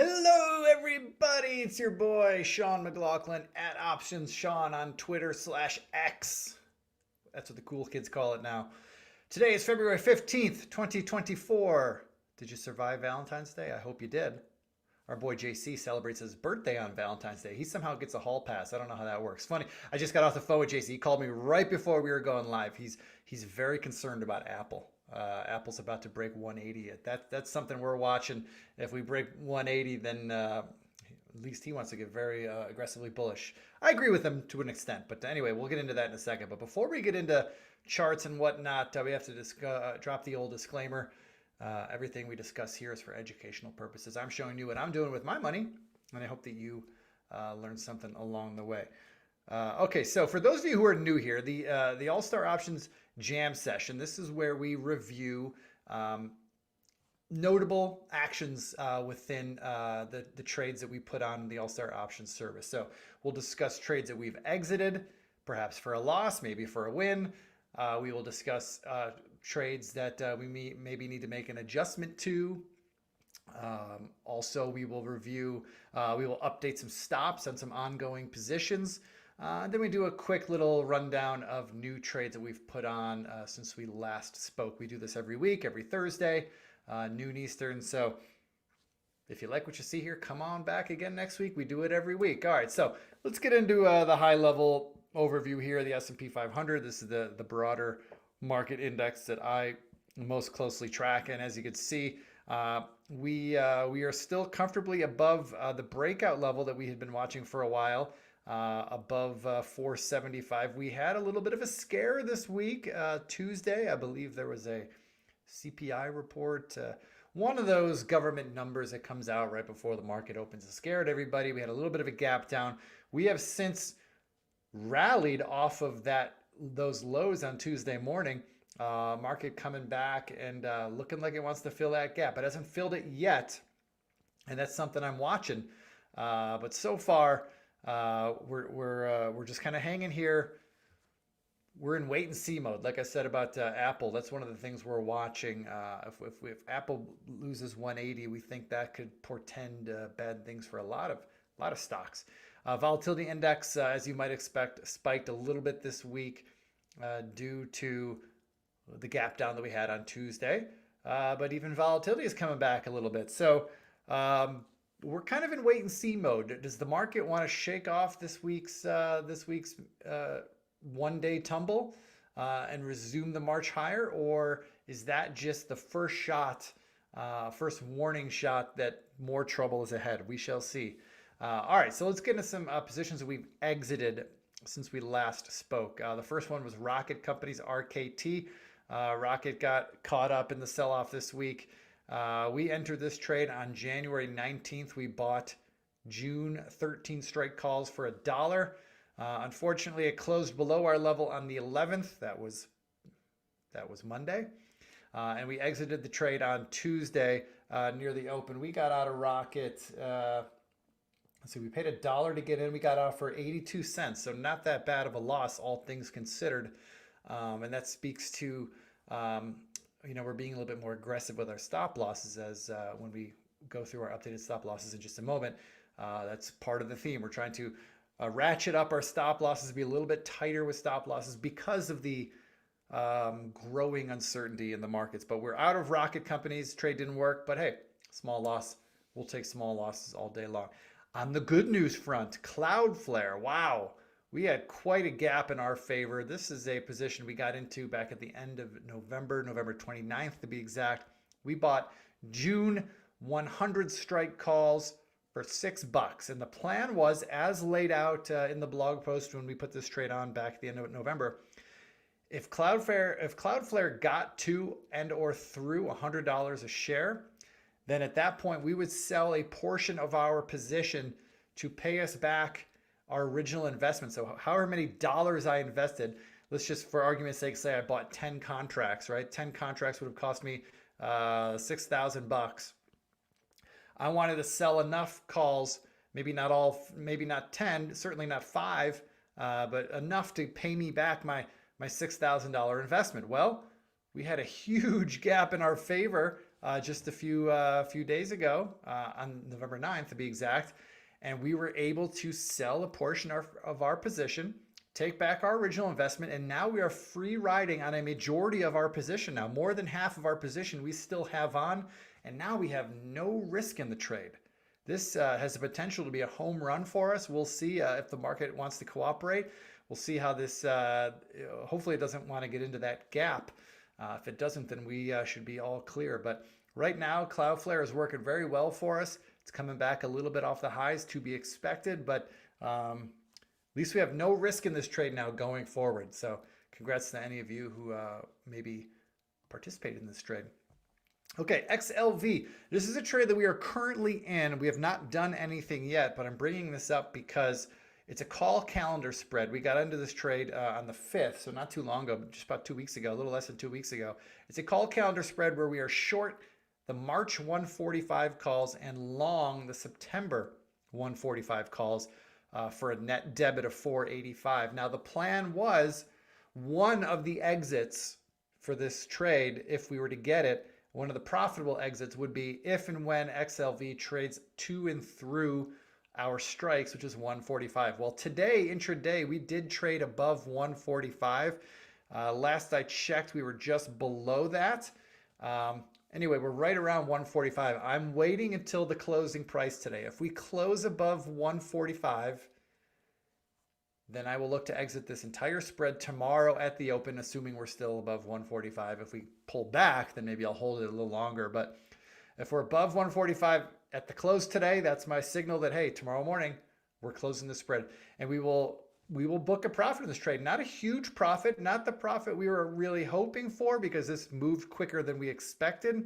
Hello, everybody. It's your boy, Sean McLaughlin, at Options Sean on Twitter/X. That's what the cool kids call it now. Today is February 15th, 2024. Did you survive Valentine's Day? I hope you did. Our boy JC celebrates his birthday on Valentine's Day. He somehow gets a hall pass. I don't know how that works. Funny. I just got off the phone with JC. He called me right before we were going live. He's very concerned about Apple. Apple's about to break 180. That's something we're watching. If we break 180, then at least he wants to get very aggressively bullish. I agree with him to an extent, but anyway, we'll get into that in a second. But before we get into charts and whatnot, we have to drop the old disclaimer. Everything we discuss here is for educational purposes. I'm showing you what I'm doing with my money, and I hope that you learn something along the way. Okay, so for those of you who are new here, the All-Star Options Jam session, this is where we review notable actions within the trades that we put on the All-Star Options service. So we'll discuss trades that we've exited, perhaps for a loss, maybe for a win. We will discuss trades that we maybe need to make an adjustment to. Also, we will review, we will update some stops on some ongoing positions. Then we do a quick little rundown of new trades that we've put on since we last spoke. We do this every week, every Thursday, noon Eastern. So if you like what you see here, come on back again next week. We do it every week. All right, so let's get into the high-level overview here. The S&P 500. This is the broader market index that I most closely track. And as you can see, we are still comfortably above the breakout level that we had been watching for a while. Above 475. We had a little bit of a scare this week. Tuesday, I believe there was a CPI report. One of those government numbers that comes out right before the market opens. It scared everybody. We had a little bit of a gap down. We have since rallied off of those lows on Tuesday morning. Market coming back and looking like it wants to fill that gap. It hasn't filled it yet, and that's something I'm watching. But so far, we're just kind of hanging here. We're in wait and see mode. Like I said about Apple, that's one of the things we're watching. If Apple loses 180, we think that could portend bad things for a lot of stocks. Volatility index, as you might expect, spiked a little bit this week due to the gap down that we had on Tuesday. But even volatility is coming back a little bit. So we're kind of in wait and see mode. Does the market want to shake off this week's one-day tumble and resume the march higher, or is that just the first shot, first warning shot that more trouble is ahead? We shall see. All right, so let's get into some positions that we've exited since we last spoke. The first one was Rocket Companies, RKT. Rocket got caught up in the sell-off this week. We entered this trade on January 19th. We bought June 13 strike calls for $1. Unfortunately, it closed below our level on the 11th. That was Monday. And we exited the trade on Tuesday near the open. We got out of Rocket. Let's see, we paid $1 to get in. We got out for 82 cents. So not that bad of a loss, all things considered. And that speaks to we're being a little bit more aggressive with our stop losses as when we go through our updated stop losses in just a moment. That's part of the theme. We're trying to ratchet up our stop losses, be a little bit tighter with stop losses because of the growing uncertainty in the markets. But we're out of Rocket Companies. Trade didn't work, but hey, small loss. We'll take small losses all day long. On the good news front, Cloudflare. Wow. We had quite a gap in our favor. This is a position we got into back at the end of November 29th to be exact. We bought June 100 strike calls for $6. And the plan was, as laid out in the blog post when we put this trade on back at the end of November, if Cloudflare got to and or through $100 a share, then at that point we would sell a portion of our position to pay us back our original investment. So however many dollars I invested, let's just for argument's sake say I bought 10 contracts, right? 10 contracts would have cost me $6,000. I wanted to sell enough calls, maybe not all, maybe not 10, certainly not 5, but enough to pay me back my $6,000 investment. Well, we had a huge gap in our favor just a few days ago, on November 9th to be exact, and we were able to sell a portion of our position, take back our original investment, and now we are free riding on a majority of our position. Now, more than half of our position we still have on, and now we have no risk in the trade. This has the potential to be a home run for us. We'll see if the market wants to cooperate. We'll see how this, hopefully it doesn't want to get into that gap. If it doesn't, then we should be all clear. But right now, Cloudflare is working very well for us. It's coming back a little bit off the highs, to be expected, but at least we have no risk in this trade now going forward. So congrats to any of you who maybe participated in this trade. Okay, XLV. This is a trade that we are currently in. We have not done anything yet, but I'm bringing this up because it's a call calendar spread. We got into this trade on the 5th, so not too long ago, just about 2 weeks ago, a little less than 2 weeks ago. It's a call calendar spread where we are short the March 145 calls and long the September 145 calls for a net debit of 485. Now, the plan was one of the exits for this trade, if we were to get it, one of the profitable exits would be if and when XLV trades to and through our strikes, which is 145. Well, today, intraday, we did trade above 145. Last I checked, we were just below that. Anyway, we're right around 145. I'm waiting until the closing price today. If we close above 145, then I will look to exit this entire spread tomorrow at the open, assuming we're still above 145. If we pull back, then maybe I'll hold it a little longer. But if we're above 145 at the close today, that's my signal that, hey, tomorrow morning, we're closing the spread. And we will book a profit in this trade. Not a huge profit, not the profit we were really hoping for because this moved quicker than we expected,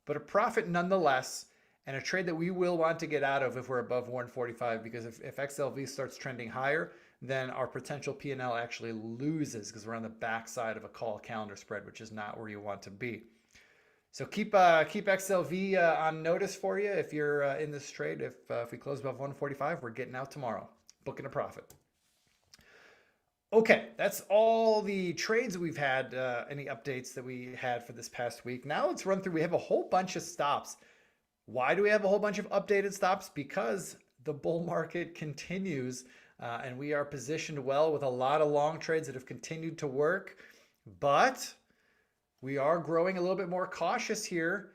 but a profit nonetheless, and a trade that we will want to get out of if we're above 145, because if XLV starts trending higher, then our potential P&L actually loses because we're on the backside of a call calendar spread, which is not where you want to be. So keep XLV on notice for you if you're in this trade. If we close above 145, we're getting out tomorrow, booking a profit. Okay, that's all the trades we've had, any updates that we had for this past week. Now let's run through. We have a whole bunch of stops. Why do we have a whole bunch of updated stops? Because the bull market continues and we are positioned well with a lot of long trades that have continued to work, but we are growing a little bit more cautious here.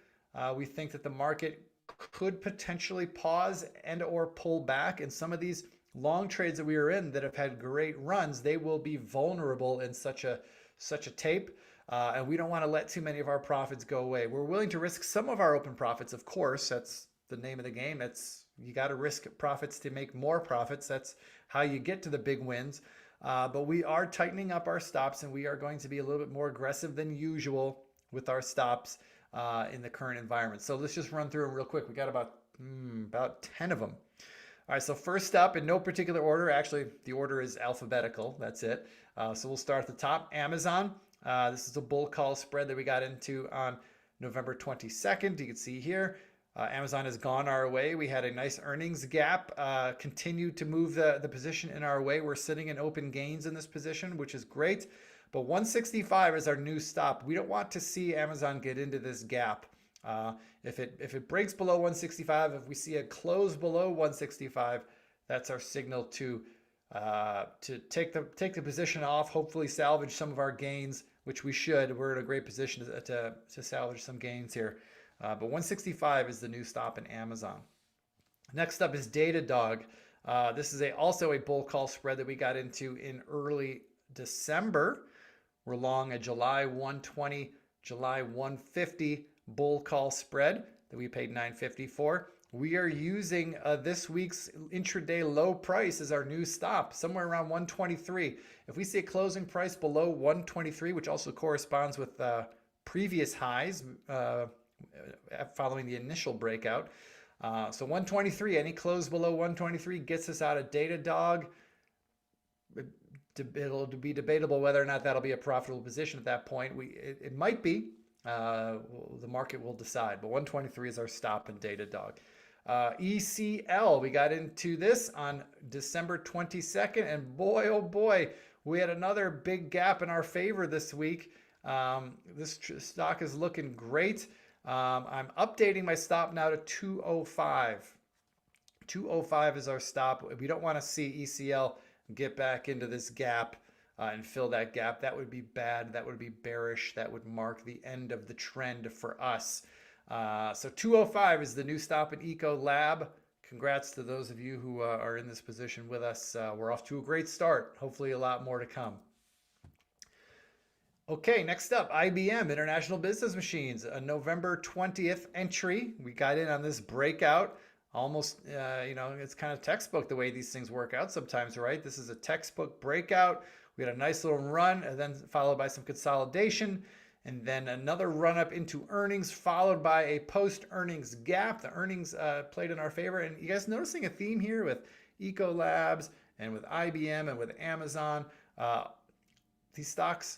We think that the market could potentially pause and or pull back, and some of these long trades that we are in that have had great runs, they will be vulnerable in such a tape. And we don't want to let too many of our profits go away. We're willing to risk some of our open profits, of course. That's the name of the game. You got to risk profits to make more profits. That's how you get to the big wins. But we are tightening up our stops, and we are going to be a little bit more aggressive than usual with our stops in the current environment. So let's just run through them real quick. We got about 10 of them. All right, so first up, in no particular order, actually the order is alphabetical, that's it. So we'll start at the top, Amazon. This is a bull call spread that we got into on November 22nd. You can see here, Amazon has gone our way. We had a nice earnings gap, continued to move the position in our way. We're sitting in open gains in this position, which is great. But 165 is our new stop. We don't want to see Amazon get into this gap. If it breaks below 165, if we see a close below 165, that's our signal to take the position off, hopefully salvage some of our gains, which we should. We're in a great position to salvage some gains here. But 165 is the new stop in Amazon. Next up is Datadog. This is also a bull call spread that we got into in early December. We're long a July 120, July 150 bull call spread that we paid $9.50 for. We are using this week's intraday low price as our new stop, somewhere around 123. If we see a closing price below 123, which also corresponds with previous highs following the initial breakout. So 123, any close below 123 gets us out of Datadog. It'll be debatable whether or not that'll be a profitable position at that point. It might be. The market will decide, but 123 is our stop in Datadog. ECL, we got into this on December 22nd, and boy, oh boy, we had another big gap in our favor this week. This stock is looking great. I'm updating my stop now to 205. 205 is our stop. We don't want to see ECL get back into this gap and fill that gap. That would be bad. That would be bearish. That would mark the end of the trend for us. So 205 is the new stop in Ecolab. Congrats to those of you who are in this position with us. We're off to a great start. Hopefully a lot more to come. Okay, next up, IBM, International Business Machines, a November 20th entry. We got in on this breakout. Almost, it's kind of textbook the way these things work out sometimes, right? This is a textbook breakout. We had a nice little run and then followed by some consolidation and then another run up into earnings followed by a post-earnings gap. The earnings played in our favor. And you guys noticing a theme here with Ecolabs and with IBM and with Amazon? These stocks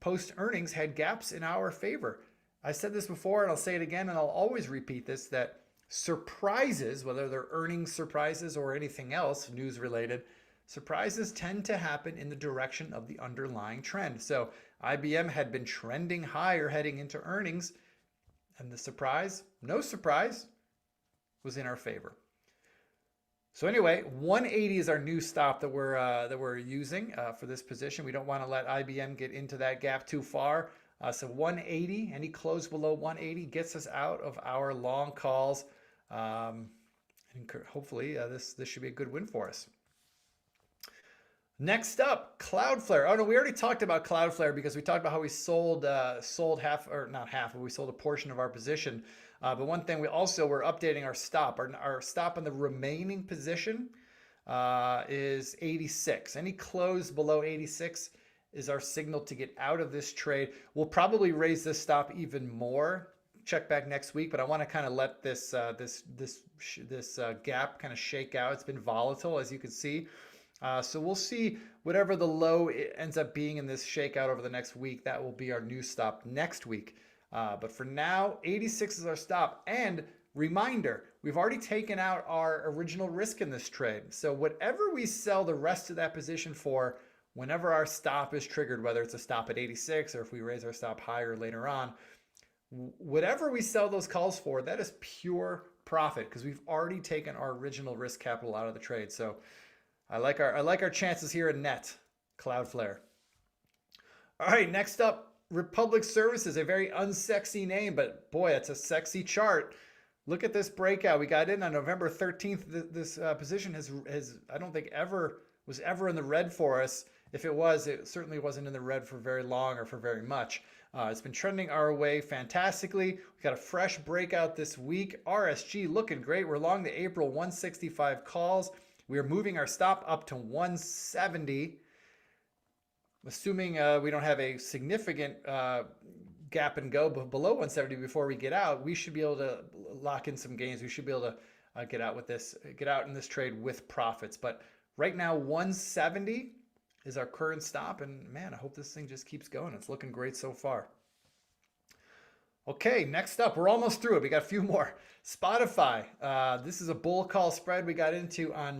post-earnings had gaps in our favor. I said this before and I'll say it again and I'll always repeat this, that surprises, whether they're earnings surprises or anything else news related, surprises tend to happen in the direction of the underlying trend. So IBM had been trending higher heading into earnings, and the surprise, no surprise, was in our favor. So anyway, 180 is our new stop that we're using for this position. We don't want to let IBM get into that gap too far. So 180, any close below 180 gets us out of our long calls. And hopefully this should be a good win for us. Next up, Cloudflare. Oh no, we already talked about Cloudflare because we talked about how we sold half, or not half, but we sold a portion of our position. But one thing, we're updating our stop. Our stop on the remaining position is 86. Any close below 86 is our signal to get out of this trade. We'll probably raise this stop even more. Check back next week, but I want to kind of let this gap kind of shake out. It's been volatile, as you can see. So we'll see whatever the low ends up being in this shakeout over the next week. That will be our new stop next week. But for now, 86 is our stop. And reminder, we've already taken out our original risk in this trade. So whatever we sell the rest of that position for, whenever our stop is triggered, whether it's a stop at 86 or if we raise our stop higher later on, whatever we sell those calls for, that is pure profit because we've already taken our original risk capital out of the trade. So I like our chances here in net, Cloudflare. All right, next up, Republic Services, a very unsexy name, but boy, it's a sexy chart. Look at this breakout. We got in on November 13th. This position has I don't think was ever in the red for us. If it was, it certainly wasn't in the red for very long or for very much. It's been trending our way fantastically. We got a fresh breakout this week. RSG looking great. We're long the April 165 calls. We are moving our stop up to 170. Assuming we don't have a significant gap and go below 170 before we get out, we should be able to lock in some gains. We should be able to get out in this trade with profits. But right now, 170 is our current stop. And man, I hope this thing just keeps going. It's looking great so far. Okay, next up, we're almost through it. We got a few more. Spotify. This is a bull call spread we got into on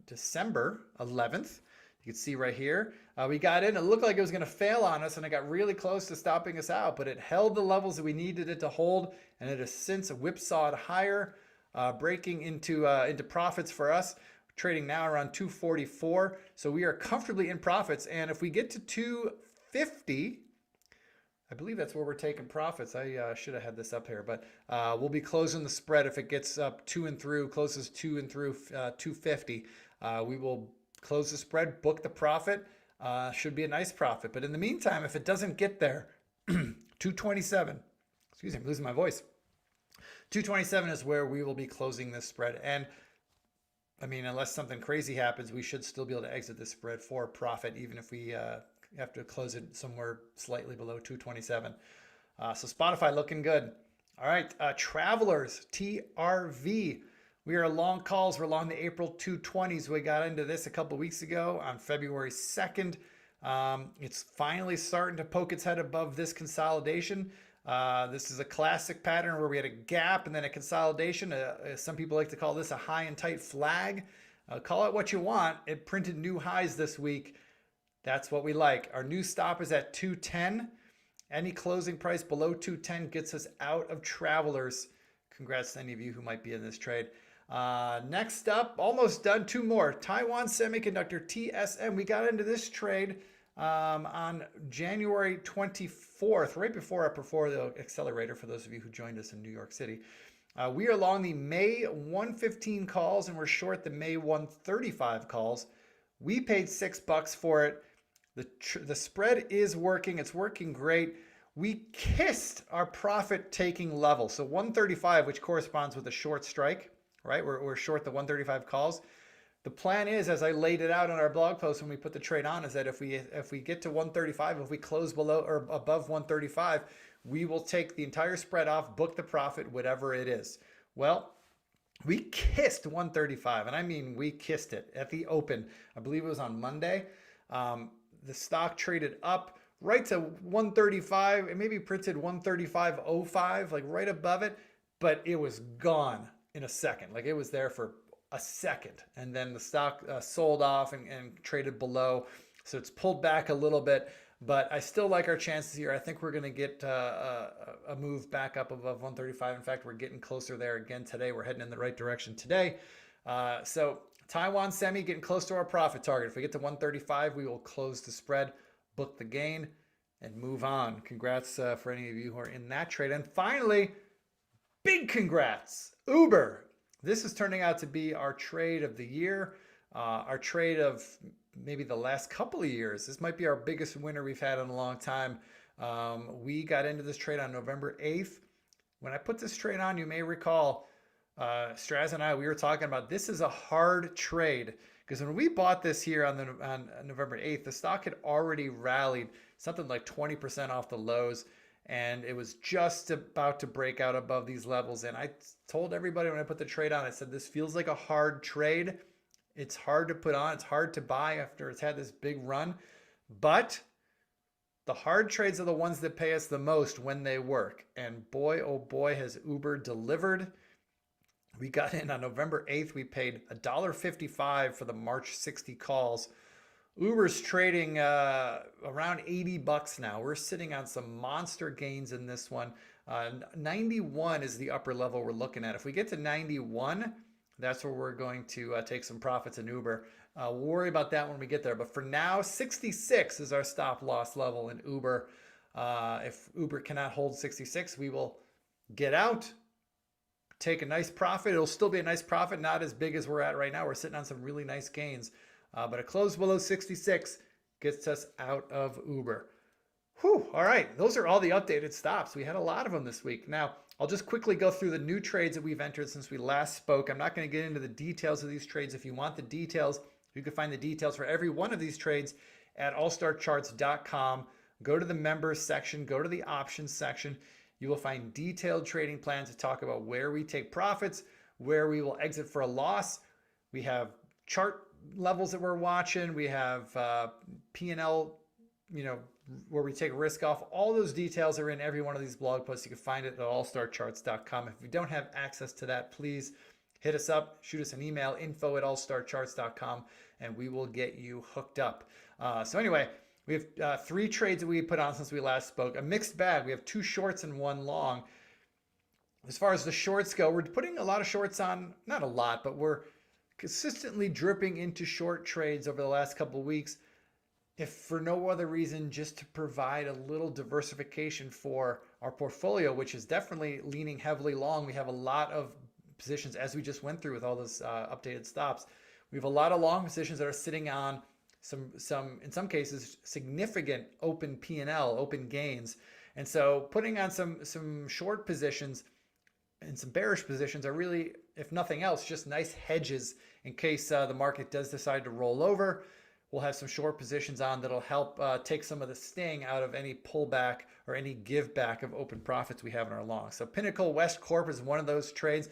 December 11th. You can see right here. We got in. It looked like it was going to fail on us, and it got really close to stopping us out, but it held the levels that we needed it to hold, and it has since whipsawed higher, breaking into profits for us. Trading now around 244. So we are comfortably in profits, and if we get to 250, I believe that's where we're taking profits. I should have had this up here, but we'll be closing the spread if it gets up to and through, closes to and through 250. We will close the spread, book the profit. Should be a nice profit. But in the meantime, if it doesn't get there, 227, excuse me, I'm losing my voice. 227 is where we will be closing this spread. And I mean, unless something crazy happens, we should still be able to exit this spread for profit, even if we have to close it somewhere slightly below 227. So Spotify looking good. All right, Travelers, TRV. We are long calls. We're long the April 220s. We got into this a couple of weeks ago on February 2nd. It's finally starting to poke its head above this consolidation. This is a classic pattern where we had a gap and then a consolidation. Some people like to call this a high and tight flag. Call it what you want. It printed new highs this week. That's what we like. Our new stop is at 210. Any closing price below 210 gets us out of Travelers. Congrats to any of you who might be in this trade. Next up, almost done, two more. Taiwan Semiconductor, TSM. We got into this trade on January 24th, right before our Portfolio Accelerator, for those of you who joined us in New York City. We are long the May 115 calls, and we're short the May 135 calls. We paid $6 for it. The spread is working. It's working great. We kissed our profit-taking level. So 135, which corresponds with a short strike, right? We're short the 135 calls. The plan is, as I laid it out on our blog post when we put the trade on, is that if we get to 135, if we close below or above 135, we will take the entire spread off, book the profit, whatever it is. Well, we kissed 135, and I mean we kissed it at the open. I believe it was on Monday. The stock traded up right to 135. It maybe printed 135.05, like right above it, but it was gone in a second. Like it was there for a second, and then the stock sold off and traded below. So it's pulled back a little bit, but I still like our chances here. I think we're going to get a move back up above 135. In fact, we're getting closer there again today. We're heading in the right direction today. So Taiwan Semi getting close to our profit target. If we get to 135, we will close the spread, book the gain, and move on. Congrats for any of you who are in that trade. And finally, big congrats, Uber. This is turning out to be our trade of the year, our trade of maybe the last couple of years. This might be our biggest winner we've had in a long time. We got into this trade on November 8th. When I put this trade on, you may recall, Straz and I, we were talking about this is a hard trade, because when we bought this here on November 8th, the stock had already rallied something like 20% off the lows, and it was just about to break out above these levels. And I told everybody when I put the trade on, I said, this feels like a hard trade. It's hard to put on. It's hard to buy after it's had this big run. But the hard trades are the ones that pay us the most when they work. And boy, oh boy, has Uber delivered. We got in on November 8th. We paid $1.55 for the March 60 calls. Uber's trading around $80 now. We're sitting on some monster gains in this one. 91 is the upper level we're looking at. If we get to 91, that's where we're going to take some profits in Uber. We'll worry about that when we get there. But for now, 66 is our stop loss level in Uber. If Uber cannot hold 66, we will get out, take a nice profit. It'll still be a nice profit, not as big as we're at right now. We're sitting on some really nice gains. But a close below 66 gets us out of Uber. Whew, all right, those are all the updated stops. We had a lot of them this week. Now, I'll just quickly go through the new trades that we've entered since we last spoke. I'm not going to get into the details of these trades. If you want the details, you can find the details for every one of these trades at allstarcharts.com. Go to the members section, go to the options section. You will find detailed trading plans to talk about where we take profits, where we will exit for a loss. We have chart levels that we're watching. We have P&L, where we take risk off. All those details are in every one of these blog posts. You can find it at allstarcharts.com. If you don't have access to that, please hit us up, shoot us an email, info@allstarcharts.com, and we will get you hooked up. So anyway, we have 3 trades that we put on since we last spoke. A mixed bag. We have 2 shorts and 1 long. As far as the shorts go, we're putting a lot of shorts on, not a lot, but we're consistently dripping into short trades over the last couple of weeks, if for no other reason, just to provide a little diversification for our portfolio, which is definitely leaning heavily long. We have a lot of positions, as we just went through with all those updated stops. We have a lot of long positions that are sitting on some in some cases, significant open P&L, open gains. And so putting on some short positions and some bearish positions are really, if nothing else, just nice hedges in case the market does decide to roll over. We'll have some short positions on that'll help take some of the sting out of any pullback or any give back of open profits we have in our long. So Pinnacle West Corp is one of those trades.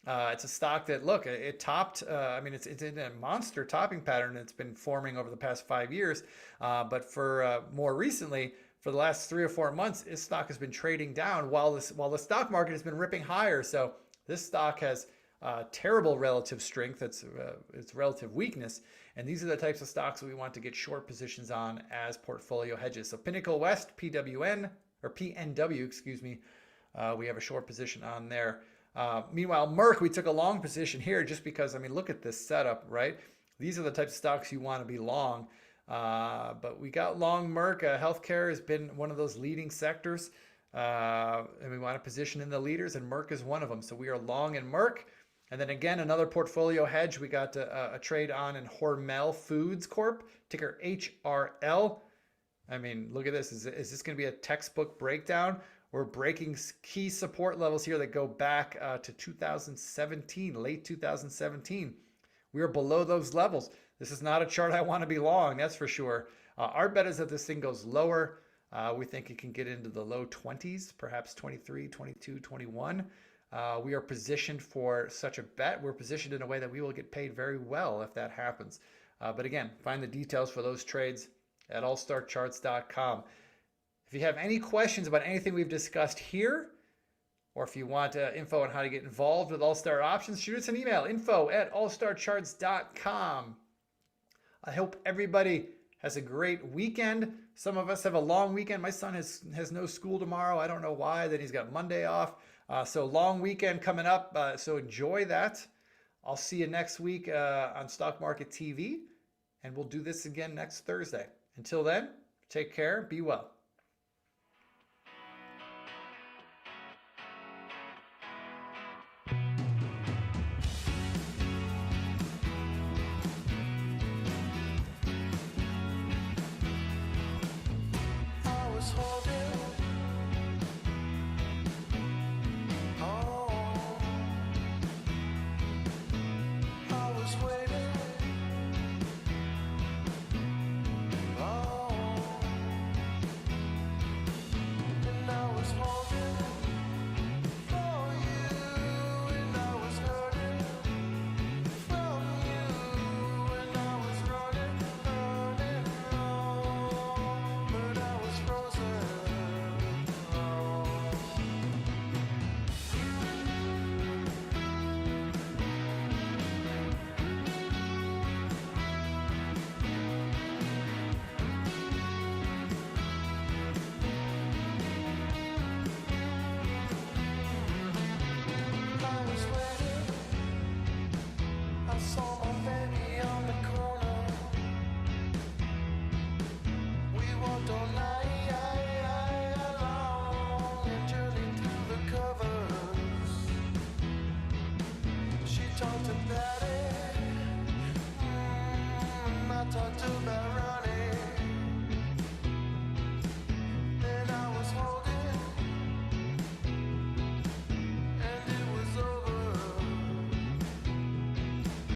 It's a stock that, look, it topped. It's in a monster topping pattern that's been forming over the past 5 years. But for more recently, for the last 3 or 4 months, this stock has been trading down while the stock market has been ripping higher. So this stock has terrible relative strength. It's relative weakness. And these are the types of stocks that we want to get short positions on as portfolio hedges. So Pinnacle West, PWN, or PNW, excuse me. We have a short position on there. Meanwhile, Merck, we took a long position here just because, I mean, look at this setup, right? These are the types of stocks you want to be long. But we got long Merck. Healthcare has been one of those leading sectors. And we want to position in the leaders, and Merck is one of them. So we are long in Merck. And then again, another portfolio hedge. We got a trade on in Hormel Foods Corp, ticker HRL. I mean, look at this. Is this going to be a textbook breakdown? We're breaking key support levels here that go back to 2017, late 2017. We are below those levels. This is not a chart I want to be long, that's for sure. Our bet is that this thing goes lower. We think it can get into the low 20s, perhaps 23, 22, 21. We are positioned for such a bet. We're positioned in a way that we will get paid very well if that happens. But again, find the details for those trades at allstarcharts.com. If you have any questions about anything we've discussed here, or if you want info on how to get involved with All Star Options, shoot us an email, info@allstarcharts.com. I hope everybody has a great weekend. Some of us have a long weekend. My son has no school tomorrow. I don't know why. Then he's got Monday off. So long weekend coming up. So enjoy that. I'll see you next week on Stock Market TV, and we'll do this again next Thursday. Until then, take care. Be well. Talked about